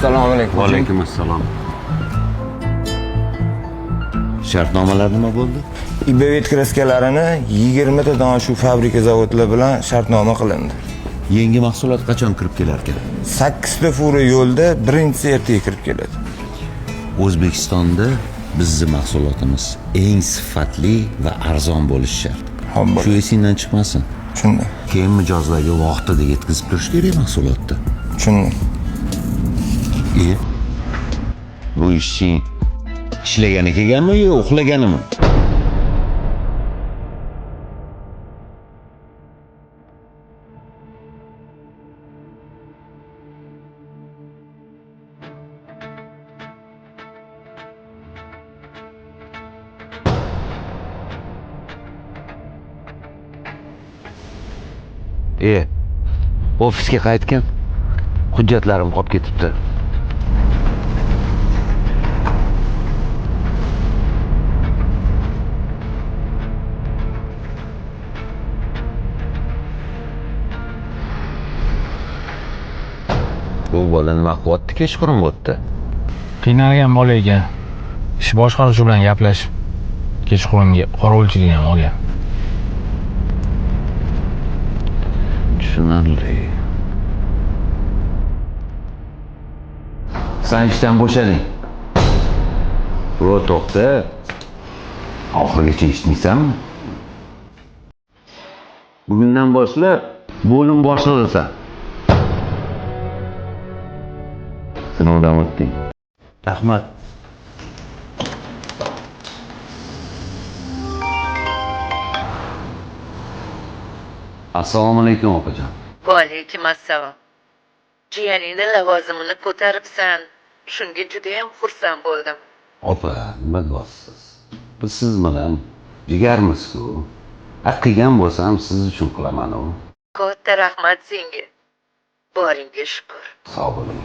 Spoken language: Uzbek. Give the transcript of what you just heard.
Assalomu alaykum. Va alaykum assalom. Shartnomalar nima bo'ldi? İBVet kraskalarini 20 ta dona shu fabrika zavodlar bilan shartnoma qilindi. Yangi mahsulot qachon kirib kelar ekan? 8 ta fura yo'lda, birinchisi ertaga kirib keladi. O'zbekistonda bizning mahsulotimiz eng sifatli va arzon bo'lishi shart. Shu esingdan chiqmasin. Tushundim. Keyin mijozlarga vaqtida yetkazib turish kerak mahsulotni. Tushundim. Bu ishing ishlagani kelganmi yo uxlaganimi? Ofisga qaytgan. Hujjatlarim qolib ketibdi. Bu bola nima qilyapti? Kechqurun bo'pti. Qiynalgan bola ekan. Ish boshqaruvi bilan gaplashib, kechqurungi qorovulchilikni ham olgan. Tushunarli. Sen ishdan bo'shading. To'xta. Oxirigacha eshitmaysanmi? Bugundan boshlab bo'lim boshlig'isan. Sinovdan o'tding. Rahmat. Assalomu alaykum opajon. Va alaykum assalom. Jiyaningni lavozimini ko'taribsan. Shunga juda ham xursand bo'ldim. Opa, nima deyapsiz? Biz siz bilan jigarmiz-ku. Qilgan bo'lsam siz uchun qilaman-ku. Katta rahmat senga. Boringga shukr. Sog' bo'ling.